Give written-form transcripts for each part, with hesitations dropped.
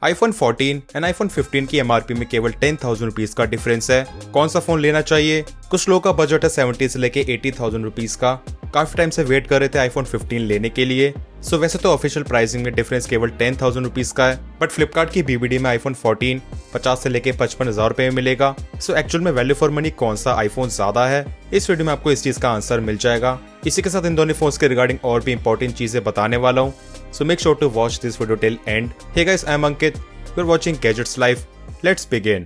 iPhone 14 and iPhone 15 की MRP में केवल 10,000 रुपीज का डिफरेंस है। कौन सा फोन लेना चाहिए? कुछ लोगों का बजट है 70 से लेके 80,000 रुपीज का। काफी टाइम से वेट कर रहे थे iPhone 15 लेने के लिए। सो वैसे तो ऑफिशियल प्राइसिंग में डिफरेंस केवल 10,000 रुपीज का है, बट फ्लिपकार्ट की BBD में iPhone 14 50 से लेके 55,000 रुपए में मिलेगा। सो एक्चुअल में वैल्यू फॉर मनी कौन सा आईफोन ज्यादा है, इस वीडियो में आपको इस चीज का आंसर मिल जाएगा। इसी के साथ इन दोनों फोन्स के रिगार्डिंग और भी इंपॉर्टेंट चीजें बताने वाला हूँ। So make sure to watch this video till end. Hey guys, I'm Ankit. You're watching Gadgets Live. Let's begin.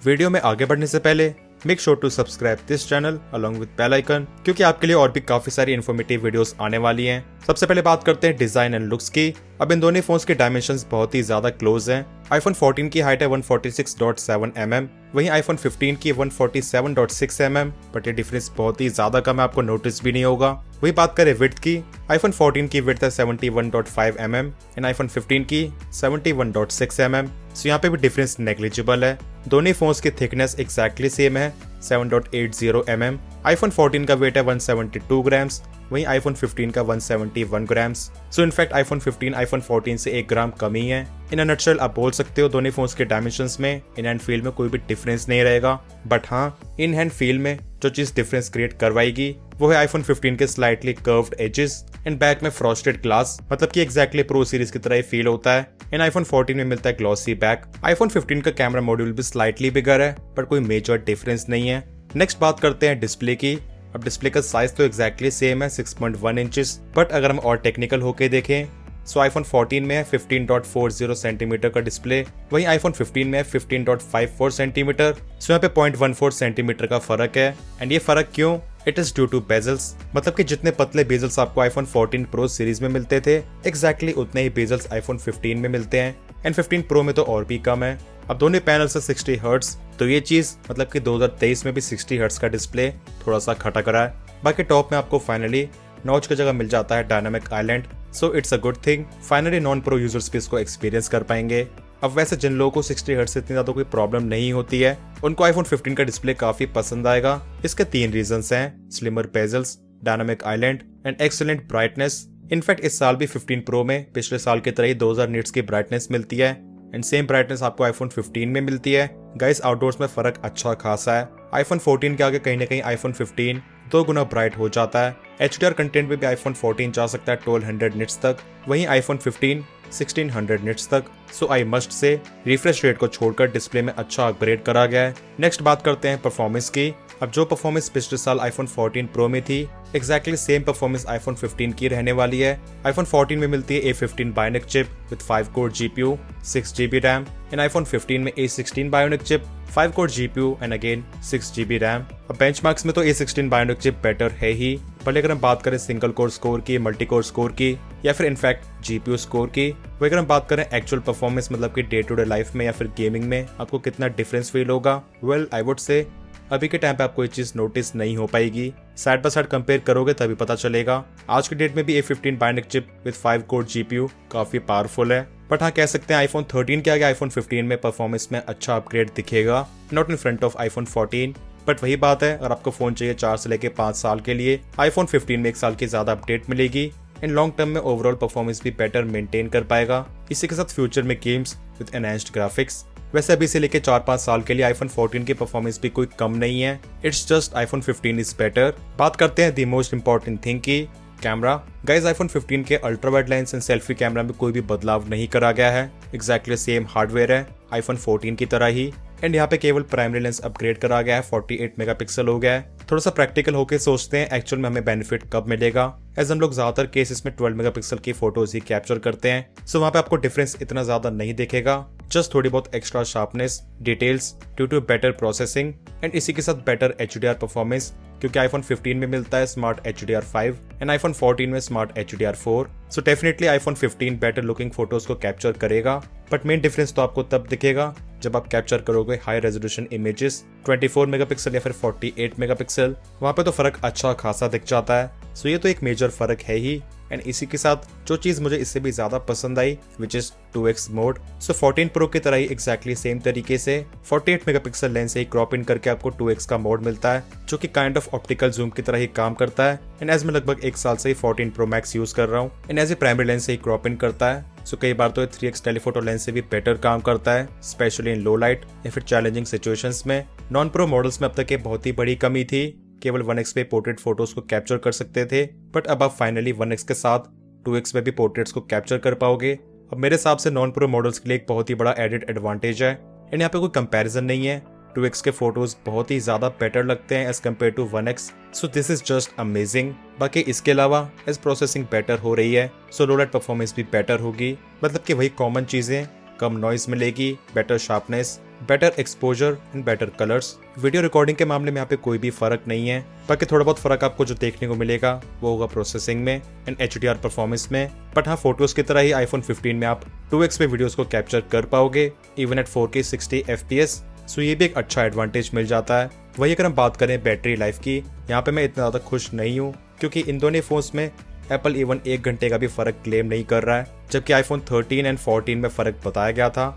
Video में आगे बढ़ने से पहले make sure to subscribe this channel along with bell icon, क्योंकि आपके लिए और भी काफी सारी इन्फॉर्मेटिव वीडियोस आने वाली हैं। सबसे पहले बात करते हैं डिजाइन एंड लुक्स की। अब इन दोनों फोन्स के डायमेंशंस बहुत ही ज्यादा क्लोज हैं। iPhone 14 की हाइट है 146.7 mm, वहीं iPhone 15 की 147.6 mm, बट ये डिफरेंस बहुत ही ज्यादा कम है, आपको नोटिस भी नहीं होगा। वही बात करें विड्थ की, iPhone 14 की विड्थ है 71.5 mm एंड iPhone 15 की 71.6 mm। सो यहाँ पे भी डिफरेंस नेग्लिजिबल है। दोनों फोन्स की थिकनेस एक्जैक्टली सेम है 7.80 mm। iPhone 14 का वेट है 172 ग्राम्स, वहीं iPhone 15 का 171 grams. So in fact iPhone 15 iPhone 14 से 1 ग्राम कम ही है। इन अ नटशेल आप बोल सकते हो दोनों फोन्स के डायमेंशंस में इन हैंड फील में कोई भी डिफरेंस नहीं रहेगा, बट हाँ इन हैंड फील में जो चीज डिफरेंस क्रिएट करवाएगी वो है iPhone 15 के slightly curved edges and back में फ्रॉस्टेड ग्लास, मतलब कि एग्जैक्टली प्रो सीरीज की तरह ही फील होता है। इन iPhone 14 में मिलता है ग्लॉसी बैक। iPhone 15 का कैमरा मॉड्यूल भी स्लाइटली बिगर है, पर कोई मेजर डिफरेंस नहीं है। नेक्स्ट बात करते हैं डिस्प्ले की। अब डिस्प्ले का साइज तो एग्जैक्टली सेम है 6.1 इंचेस, बट अगर हम और टेक्निकल होके देखें सो iPhone 14 में है 15.40 सेंटीमीटर का डिस्प्ले, वहीं iPhone 15 में है 15.54 सेंटीमीटर। सो यहाँ पे 0.14 सेंटीमीटर का फर्क है। एंड ये फर्क क्यों? It is due to bezels, मतलब कि जितने पतले बेजल्स आपको iPhone 14 Pro सीरीज में मिलते थे एग्जैक्टली उतने ही बेजल्स iPhone 15 में मिलते हैं, एंड 15 Pro में तो और भी कम है। अब दोनों पैनल से 60 हर्ट्ज, तो ये चीज मतलब कि 2023 में भी 60 हर्ट्ज का डिस्प्ले थोड़ा सा खटक रहा है। बाकी टॉप में आपको फाइनली नॉच की जगह मिल जाता है dynamic island, so it's a good thing. Finally non pro users भी इसको एक्सपीरियंस कर पाएंगे। अब वैसे जिन लोगों को 60 हर्ट्ज से इतनी ज्यादा कोई प्रॉब्लम नहीं होती है उनको iPhone 15 का डिस्प्ले काफी पसंद आएगा। इसके 3 रीजंस हैं: slimmer bezels, dynamic island and excellent brightness. In fact इस साल भी 15 Pro में पिछले साल की तरह ही 2000 निट्स की ब्राइटनेस मिलती है, एंड सेम ब्राइटनेस आपको iPhone 15 में मिलती है। गाइस आउटडोर्स में फर्क अच्छा खासा है। iPhone 14 के आगे कहीं ना कहीं iPhone 15 2 गुना ब्राइट हो जाता है। HDR कंटेंट में भी iPhone 14 जा सकता है 1200 निट्स तक, वहीं iPhone 15 1600 निट्स तक। So I must say refresh rate को छोड़कर डिस्प्ले में अच्छा अपग्रेड करा गया है। नेक्स्ट बात करते हैं परफॉर्मेंस की। अब जो परफॉर्मेंस पिछले साल iPhone 14 Pro में थी एग्जैक्टली सेम परफॉर्मेंस iPhone 15 की रहने वाली है। iPhone 14 में मिलती है A15 Bionic chip with 5 core GPU 6GB RAM, and iPhone 15 में A16 Bionic chip 5 core GPU and again 6GB RAM. अब बेंचमार्क्स में तो A16 Bionic चिप बेटर है ही, भले अगर हम बात करें सिंगल कोर स्कोर की, मल्टी कोर स्कोर की या फिर इनफैक्ट GPU स्कोर की। वही अगर हम बात करें एक्चुअल परफॉर्मेंस, मतलब कि डे टू डे लाइफ में या फिर गेमिंग में आपको कितना डिफरेंस फील होगा, वेल आई वुड से अभी के टाइम पे आपको ये चीज नोटिस नहीं हो पाएगी। साइड बाय साइड कंपेयर करोगे तभी पता चलेगा। आज के डेट में भी A15 Bionic chip with 5 core GPU काफी पावरफुल है, बट हाँ कह सकते हैं iPhone 13 के आगे iPhone 15 में परफॉर्मेंस में अच्छा अपग्रेड दिखेगा, not in front of iPhone 14। But वही बात है, अगर आपको फोन चाहिए 4 से लेके 5 साल के लिए, iPhone 15 में 1 साल की ज्यादा अपडेट मिलेगी एंड लॉन्ग टर्म में ओवरऑल परफॉर्मेंस भी बेटर मेंटेन कर पाएगा। इसी के साथ फ्यूचर में गेम्स विद एनहांस्ड ग्राफिक्स। वैसे अभी से लेके 4-5 साल के लिए iPhone 14 की परफॉर्मेंस भी कोई कम नहीं है। It's just iPhone 15 is better. बात करते हैं द मोस्ट इंपॉर्टेंट थिंग की, कैमरा। गाइस iPhone 15 के ultra wide lens and selfie camera में कोई भी बदलाव नहीं करा गया है, एग्जैक्टली सेम हार्डवेयर है iPhone 14 की तरह ही, एंड यहाँ पे केवल प्राइमरी लेंस अपग्रेड करा गया है, 48 मेगापिक्सल हो गया है। थोड़ा सा प्रैक्टिकल होके सोचते हैं एक्चुअल में हमें बेनिफिट कब मिलेगा, एज हम लोग ज्यादातर केसेस में 12 मेगापिक्सल की फोटोज ही कैप्चर करते हैं। सो वहाँ पे आपको डिफरेंस इतना ज्यादा नहीं दिखेगा, जस्ट थोड़ी बहुत extra sharpness, details due to better processing and इसी के साथ बेटर HDR परफॉर्मेंस, क्योंकि iPhone 15 में मिलता है स्मार्ट HDR5 एंड iPhone 14 में smart HDR4। So definitely iPhone 15 better looking photos को कैप्चर करेगा, बट मेन डिफरेंस तो आपको तब दिखेगा जब आप कैप्चर करोगे हाई रेजोल्यूशन इमेजेस 24 मेगापिक्सल या फिर 48 मेगापिक्सल। वहां पे तो फर्क अच्छा खासा दिख जाता है। सो ये तो एक मेजर फर्क है ही। एंड इसी के साथ जो चीज़ मुझे इससे भी ज़्यादा पसंद आई which is 2x mode. So 14 pro की तरह ही एग्जैक्टली सेम तरीके से 48 मेगापिक्सल लेंस से ही क्रॉप इन करके आपको 2x का मोड मिलता है जो कि काइंड ऑफ ऑप्टिकल जूम की तरह ही काम करता है। एंड एज मैं लगभग 1 साल से ही 14 प्रो मैक्स यूज कर रहा हूँ and as a primary lens से ही क्रॉप इन करता है। सो कई बार तो 3x टेलीफोटो लेंस से भी बेटर काम करता है, स्पेशली इन लो लाइट या फिर चैलेंजिंग सिचुएशंस में। नॉन प्रो मॉडल्स में अब तक ये बहुत ही बड़ी कमी थी, केवल 1x पे पोर्ट्रेट फोटोज को कैप्चर कर सकते थे, बट अब आप फाइनली 1x के साथ 2x में भी पोर्ट्रेट्स को कैप्चर कर पाओगे। अब मेरे हिसाब से नॉन प्रो मॉडल्स के लिए एक बहुत ही बड़ा एडेड एडवांटेज है एंड यहाँ पे कोई कंपैरिजन नहीं है। 2x के फोटोज बहुत ही ज्यादा बेटर लगते हैं as compare to 1x, so this is just amazing. बाकी इसके अलावा एज प्रोसेसिंग बेटर हो रही है, सो लो लाइट परफॉर्मेंस भी बेटर होगी, मतलब कि वही कॉमन चीजें, कम नॉइज मिलेगी, better sharpness, better exposure and better colours. Video recording के मामले में यहाँ पे कोई भी फर्क नहीं है, बाकी थोड़ा बहुत फर्क आपको जो देखने को मिलेगा वो होगा प्रोसेसिंग में एंड HDR परफॉर्मेंस में। बट हाँ, फोटोज की तरह ही iPhone 15 में आप 2x में वीडियोस को कैप्चर कर पाओगे इवन एट 4K 60 FPS, सो ये भी एक अच्छा एडवांटेज मिल जाता है। वही अगर हम बात करें बैटरी लाइफ की, यहाँ पे मैं इतना ज़्यादा खुश नहीं हूँ क्योंकि इन दोनों फोन्स में एप्पल इवन 1 घंटे का भी फर्क क्लेम नहीं कर रहा है, जबकि iPhone 13 एंड 14 में फर्क बताया गया था।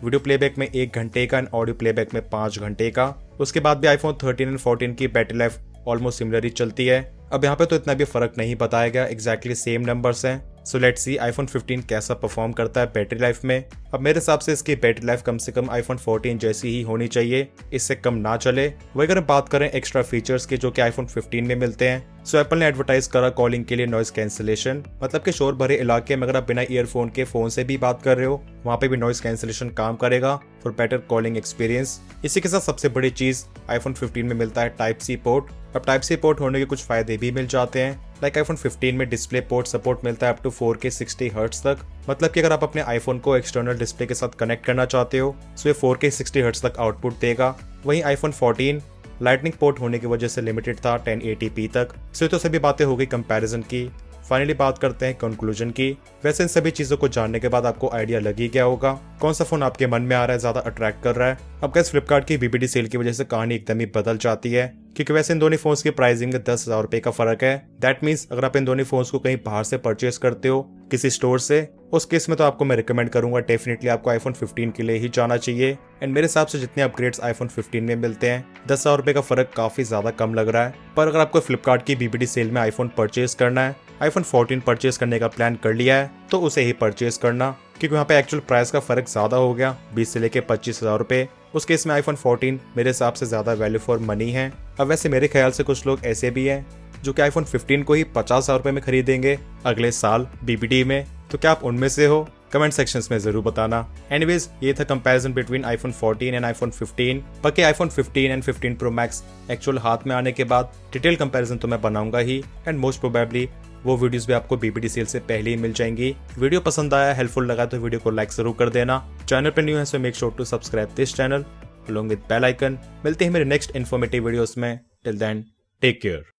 वीडियो प्लेबैक में 1 घंटे का एंड ऑडियो प्लेबैक में 5 घंटे का। उसके बाद भी iPhone 13 एंड 14 की बैटरी लाइफ ऑलमोस्ट सिमिलर ही चलती है। अब यहाँ पे तो इतना भी फर्क नहीं बताया गया, एग्जैक्टली सेम नंबर्स हैं। सो लेट्स सी iPhone 15 कैसा परफॉर्म करता है बैटरी लाइफ में। अब मेरे हिसाब से इसकी बैटरी लाइफ कम से कम iPhone 14 जैसी ही होनी चाहिए, इससे कम ना चले। वही अगर हम बात करें एक्स्ट्रा फीचर्स की जो कि iPhone 15 में मिलते हैं, सो एप्पल ने एडवर्टाइज करा कॉलिंग के लिए नॉइज कैंसिलेशन, मतलब कि शोर भरे इलाके में अगर आप बिना ईयरफोन के फोन से भी बात कर रहे हो वहाँ पे भी नॉइज कैंसिलेशन काम करेगा फॉर बेटर कॉलिंग एक्सपीरियंस। इसी के साथ सबसे बड़ी चीज iPhone 15 में मिलता है Type-C पोर्ट। अब Type-C पोर्ट होने के कुछ फायदे भी मिल जाते हैं, लाइक iPhone 15 में डिस्प्ले पोर्ट सपोर्ट मिलता है अप टू 4K 60 हर्ट्ज तक, मतलब कि अगर आप अपने आईफोन को एक्सटर्नल डिस्प्ले के साथ कनेक्ट करना चाहते हो सो ये 4K 60 हर्ट्ज तक आउटपुट देगा। वहीं iPhone 14 लाइटनिंग पोर्ट होने की वजह से लिमिटेड था 1080p तक। सो ये तो सभी बातें हो गई कंपैरिजन की। फाइनली बात करते हैं कंक्लूजन की। वैसे इन सभी चीजों को जानने के बाद आपको आइडिया लग ही गया होगा कौन सा फोन आपके मन में आ रहा है, ज्यादा अट्रैक्ट कर रहा है। अब गाइस फ्लिपकार्ट की BBD सेल की वजह से कहानी एकदम ही बदल जाती है, क्योंकि वैसे इन दोनों फोन्स की प्राइसिंग में 10,000 रुपए का फर्क है। दैट मीन्स अगर आप इन दोनों फोन्स को कहीं बाहर से परचेज करते हो किसी स्टोर से, उस केस में तो आपको मैं रिकमेंड करूंगा डेफिनेटली आपको iPhone 15 के लिए ही जाना चाहिए। एंड मेरे हिसाब से जितने अपग्रेड्स iPhone 15 में मिलते हैं 10,000 रुपए का फर्क काफी ज्यादा कम लग रहा है। पर अगर आपको फ्लिपकार्ट की BBD सेल में iPhone परचेज करना है, iPhone 14 परचेज करने का प्लान कर लिया है तो उसे ही परचेज करना, क्योंकि वहाँ पे एक्चुअल प्राइस का फर्क ज्यादा हो गया 20 से लेके 25,000 रुपए। उस केस में iPhone 14 मेरे हिसाब से ज्यादा वैल्यू फॉर मनी है। अब वैसे मेरे ख्याल से कुछ लोग ऐसे भी हैं जो कि iPhone 15 को ही 50,000 रुपए में खरीदेंगे अगले साल BBD में, तो क्या आप उनमें से हो? कमेंट सेक्शंस में जरूर बताना। एनीवेज, ये था comparison between iPhone 14 and iPhone 15। बाकी iPhone 15 and 15 Pro Max actual हाथ में आने के बाद डिटेल कंपैरिजन तो मैं बनाऊंगा ही, एंड मोस्ट प्रोबेबली वो वीडियोस भी आपको BBD सेल से पहले ही मिल जाएंगी। वीडियो पसंद आया, हेल्पफुल लगा तो वीडियो को लाइक जरूर कर देना। चैनल पे न्यू है so make sure to subscribe this channel along with bell icon. मिलते हैं मेरे नेक्स्ट इन्फॉर्मेटिव वीडियोस में। Till then take care.